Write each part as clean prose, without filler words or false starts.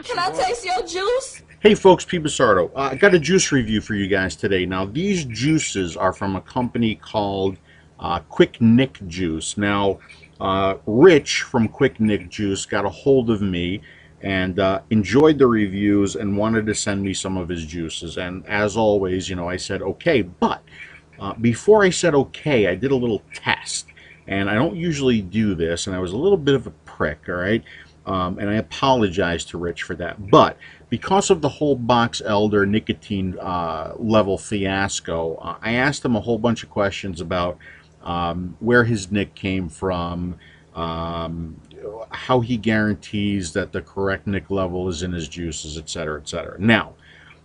Can I taste your juice? Hey folks, PBusardo. I got a juice review for you guys today. Now these juices are from a company called Quick Nick Juice. Now Rich from Quick Nick Juice got a hold of me and enjoyed the reviews and wanted to send me some of his juices. And as always, you know, I said okay, but before I said okay, I did a little test. And I don't usually do this, and I was a little bit of a prick, all right? And I apologize to Rich for that. But because of the whole box elder nicotine level fiasco, I asked him a whole bunch of questions about where his nick came from, how he guarantees that the correct nick level is in his juices, etc., etc. Now,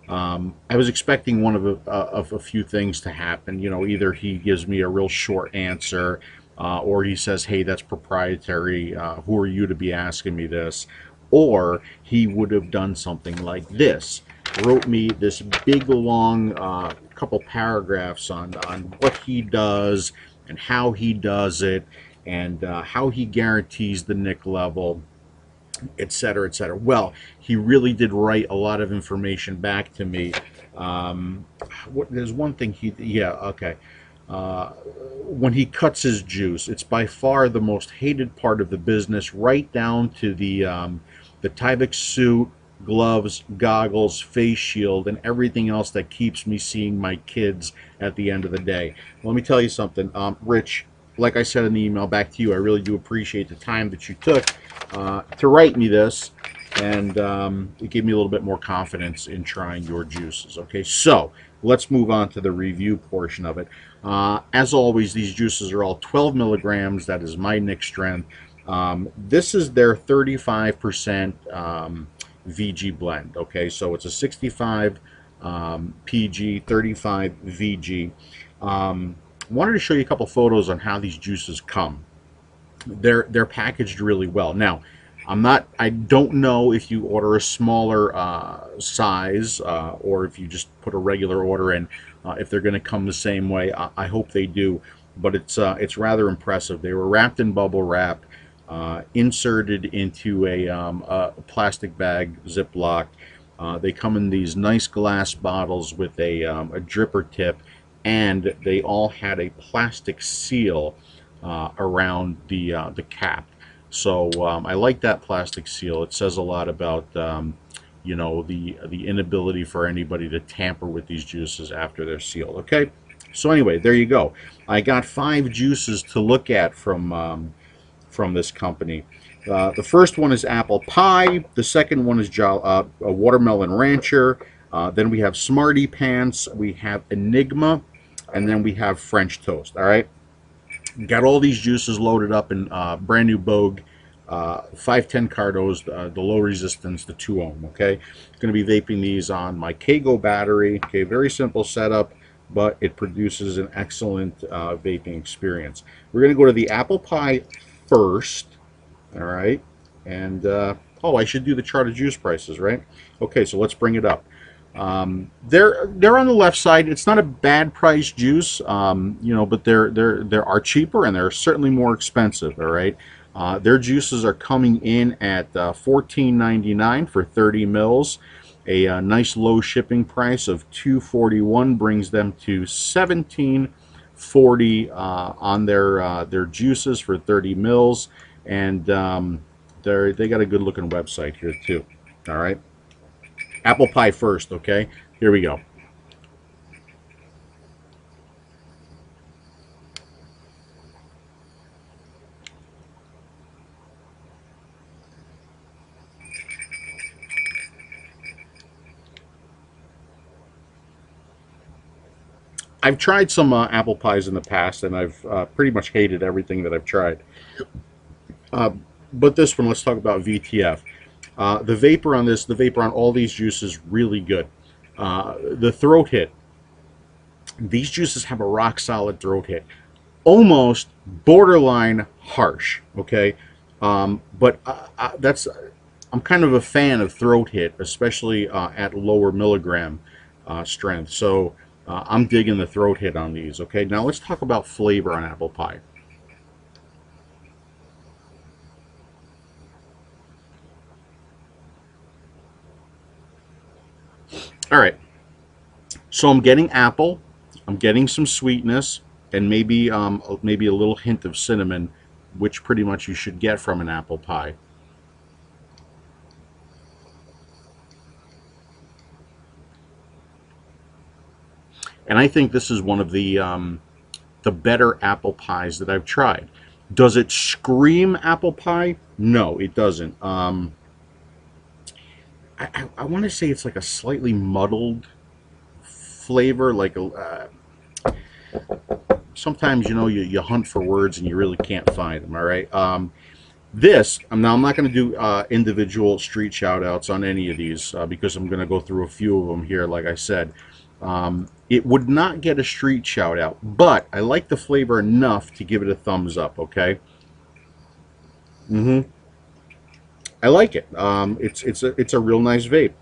I was expecting one of a few things to happen. You know, either he gives me a real short answer, or he says, hey, that's proprietary, who are you to be asking me this? Or he would have done something like this, wrote me this big long couple paragraphs on what he does and how he does it, and how he guarantees the nick level, etc., etc. Well, he really did write a lot of information back to me. There's one thing when he cuts his juice, it's by far the most hated part of the business, right down to the Tyvek suit, gloves, goggles, face shield, and everything else that keeps me seeing my kids at the end of the day. Let me tell you something, Rich, like I said in the email back to you, I really do appreciate the time that you took to write me this, and it gave me a little bit more confidence in trying your juices. Okay, so let's move on to the review portion of it. As always, these juices are all 12 milligrams. That is my nick strength. This is their 35% VG blend. Okay, so it's a 65 PG, 35 VG. Wanted to show you a couple photos on how these juices come. They're packaged really well. Now, I don't know if you order a smaller size or if you just put a regular order in, if they're going to come the same way. I hope they do, but it's rather impressive. They were wrapped in bubble wrap, inserted into a plastic bag, Ziploc. They come in these nice glass bottles with a dripper tip, and they all had a plastic seal around the cap. So I like that plastic seal. It says a lot about you know, the inability for anybody to tamper with these juices after they're sealed. Okay, so anyway, there you go. I got 5 juices to look at from this company. The first one is apple pie. The second one is a watermelon rancher. Then we have Smarty Pants. We have Enigma, and then we have French toast. All right. Got all these juices loaded up in brand new Bogue 510 Cardos, the low resistance, the 2 ohm. Okay, going to be vaping these on my Kago battery. Okay, very simple setup, but it produces an excellent vaping experience. We're going to go to the apple pie first. All right, and oh, I should do the chart of juice prices, right? Okay, so let's bring it up. They're on the left side. It's not a bad price juice, you know, but there are cheaper and they're certainly more expensive. All right, their juices are coming in at $14.99 for 30 mils. A nice low shipping price of $2.41 brings them to $17.40 on their juices for 30 mils, and they got a good looking website here too. All right. Apple pie first, okay? Here we go. I've tried some apple pies in the past, and I've pretty much hated everything that I've tried. But this one, let's talk about VTF. The vapor on this, the vapor on all these juices, really good. The throat hit. These juices have a rock solid throat hit, almost borderline harsh. Okay, but I'm kind of a fan of throat hit, especially at lower milligram strength. So I'm digging the throat hit on these. Okay, now let's talk about flavor on apple pie. All right. So I'm getting apple, I'm getting some sweetness, and maybe a little hint of cinnamon, which pretty much you should get from an apple pie. And I think this is one of the better apple pies that I've tried. Does it scream apple pie? No, it doesn't. I want to say it's like a slightly muddled flavor, like sometimes you hunt for words and you really can't find them. All right. Now I'm not going to do individual street shout outs on any of these because I'm going to go through a few of them here, like I said. It would not get a street shout out, but I like the flavor enough to give it a thumbs up, okay? I like it. It's a real nice vape.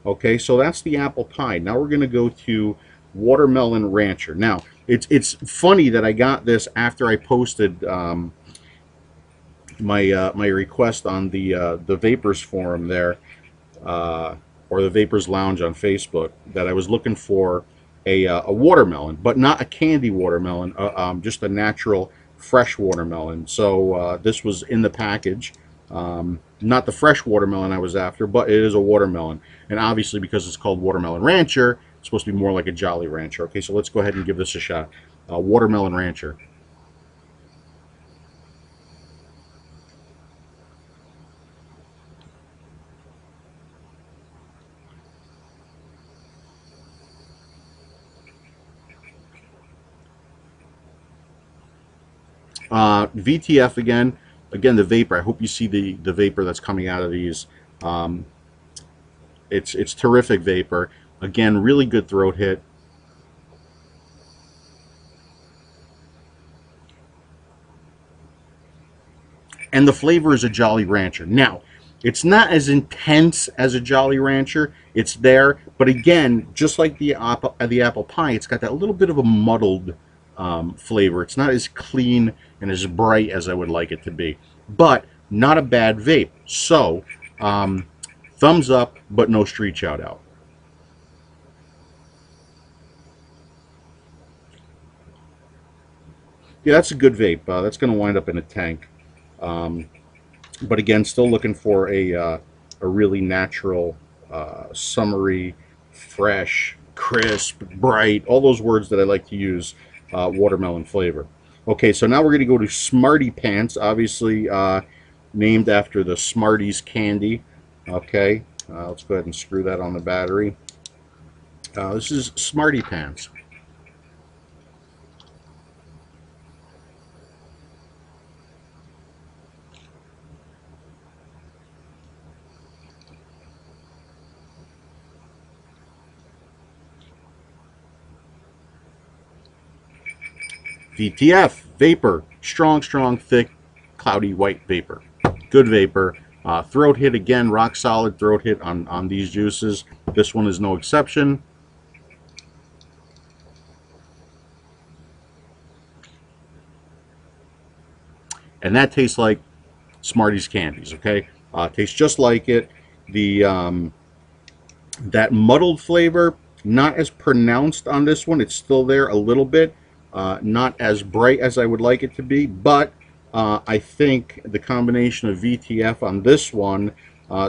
Okay, so that's the apple pie. Now we're going to go to Watermelon Rancher. Now, it's funny that I got this after I posted my request on the Vapors forum there, or the Vapors Lounge on Facebook, that I was looking for a watermelon, but not a candy watermelon, just a natural fresh watermelon. So this was in the package. Not the fresh watermelon I was after, but it is a watermelon. And obviously, because it's called Watermelon Rancher, it's supposed to be more like a Jolly Rancher. Okay, so let's go ahead and give this a shot. Watermelon Rancher. VTF again. Again, the vapor. I hope you see the vapor that's coming out of these. It's terrific vapor. Again, really good throat hit. And the flavor is a Jolly Rancher. Now, it's not as intense as a Jolly Rancher. It's there, but again, just like the apple pie, it's got that little bit of a muddled flavor. It's not as clean and as bright as I would like it to be, but not a bad vape. So, thumbs up, but no street shout out. Yeah, that's a good vape. That's going to wind up in a tank. But again, still looking for a really natural, summery, fresh, crisp, bright, all those words that I like to use, watermelon flavor. Okay, so now we're going to go to Smarty Pants, obviously named after the Smarties candy. Okay, let's go ahead and screw that on the battery. This is Smarty Pants. VTF, vapor, strong, thick, cloudy white vapor. Good vapor. Throat hit again, rock solid throat hit on these juices. This one is no exception. And that tastes like Smarties candies, okay? Tastes just like it. That muddled flavor, not as pronounced on this one. It's still there a little bit. Not as bright as I would like it to be, but I think the combination of VTF on this one,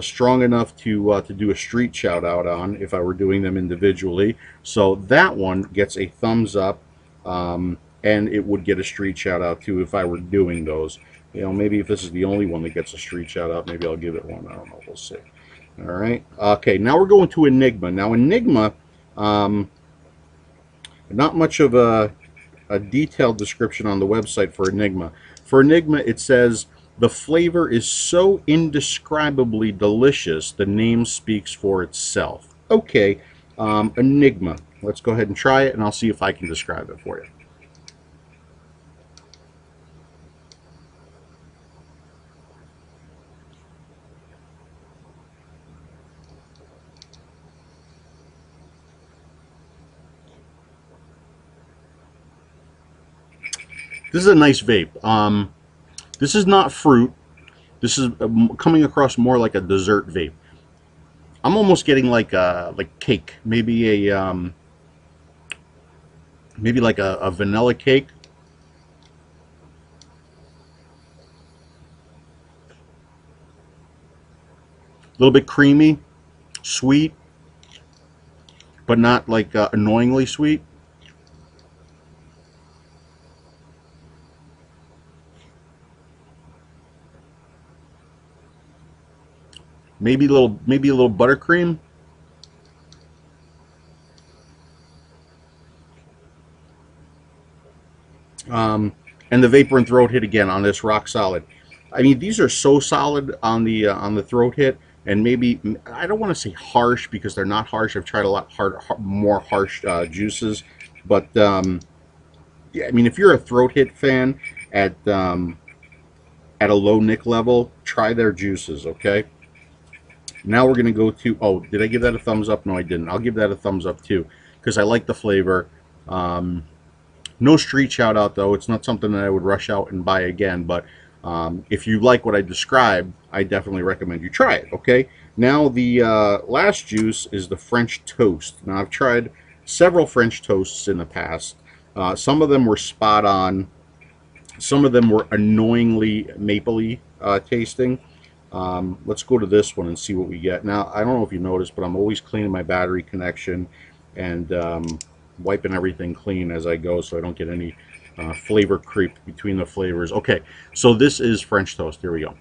strong enough to do a street shout out on if I were doing them individually. So that one gets a thumbs up, and it would get a street shout out too if I were doing those. You know, maybe if this is the only one that gets a street shout out, maybe I'll give it one. I don't know. We'll see. All right. Okay, now we're going to Enigma. Now Enigma, not much of a detailed description on the website for Enigma. For Enigma, it says, the flavor is so indescribably delicious, the name speaks for itself. Okay, Enigma. Let's go ahead and try it, and I'll see if I can describe it for you. This is a nice vape. This is not fruit. This is coming across more like a dessert vape. I'm almost getting like cake, maybe like a vanilla cake. A little bit creamy, sweet, but not like annoyingly sweet. Maybe a little buttercream. And the vapor and throat hit again on this, rock solid. I mean, these are so solid on the throat hit, and maybe I don't want to say harsh because they're not harsh. I've tried a lot more harsh juices, but yeah, I mean, if you're a throat hit fan at a low nic level, try their juices. Okay. Now we're gonna go to. Oh, did I give that a thumbs up? No, I didn't. I'll give that a thumbs up too because I like the flavor. No street shout out though. It's not something that I would rush out and buy again, but if you like what I described, I definitely recommend you try it. Okay. Now the last juice is the French toast. Now I've tried several French toasts in the past. Some of them were spot on. Some of them were annoyingly mapley tasting. Let's go to this one and see what we get. Now, I don't know if you noticed, but I'm always cleaning my battery connection and wiping everything clean as I go so I don't get any flavor creep between the flavors. Okay, so this is French toast. Here we go.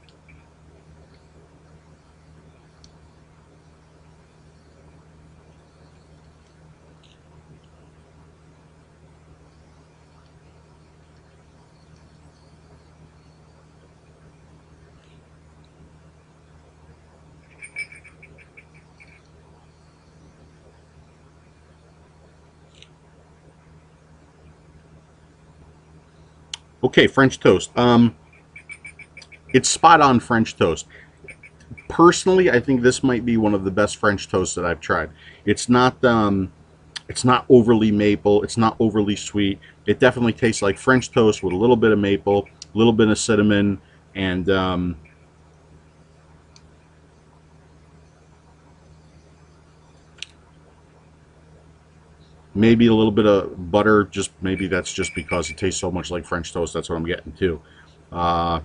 Okay, French toast. It's spot on French toast. Personally, I think this might be one of the best French toasts that I've tried. It's not overly maple. It's not overly sweet. It definitely tastes like French toast with a little bit of maple, a little bit of cinnamon, and maybe a little bit of butter. Just maybe that's just because it tastes so much like French toast. That's what I'm getting too. That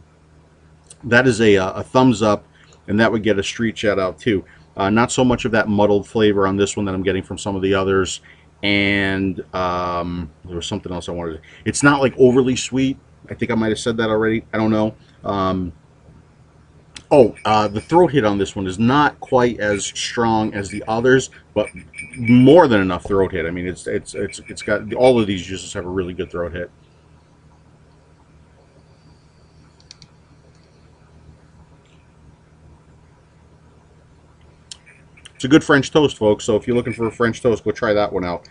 is a thumbs up, and that would get a street shout out too. Not so much of that muddled flavor on this one that I'm getting from some of the others. And there was something else I wanted to. It's not like overly sweet. I think I might have said that already. I don't know. The throat hit on this one is not quite as strong as the others, but more than enough throat hit. I mean, it's got, all of these juices have a really good throat hit. It's a good French toast, folks. So if you're looking for a French toast, go try that one out.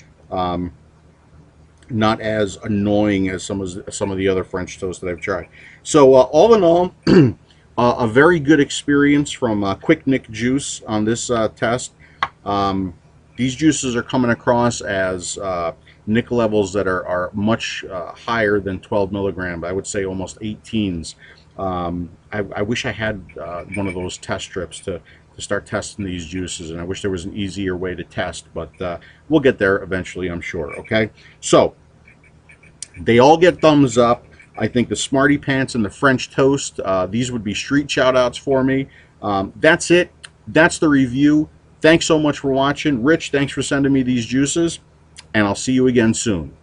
Not as annoying as some of the other French toast that I've tried. So all in all, a very good experience from Quick Nick Juice on this test. These juices are coming across as nic levels that are much higher than 12 milligrams. I would say almost 18s. I wish I had one of those test strips to start testing these juices, and I wish there was an easier way to test, but we'll get there eventually, I'm sure. Okay, so they all get thumbs up. I think the Smarty Pants and the French Toast, these would be street shout outs for me. That's it. That's the review. Thanks so much for watching. Rich, thanks for sending me these juices, and I'll see you again soon.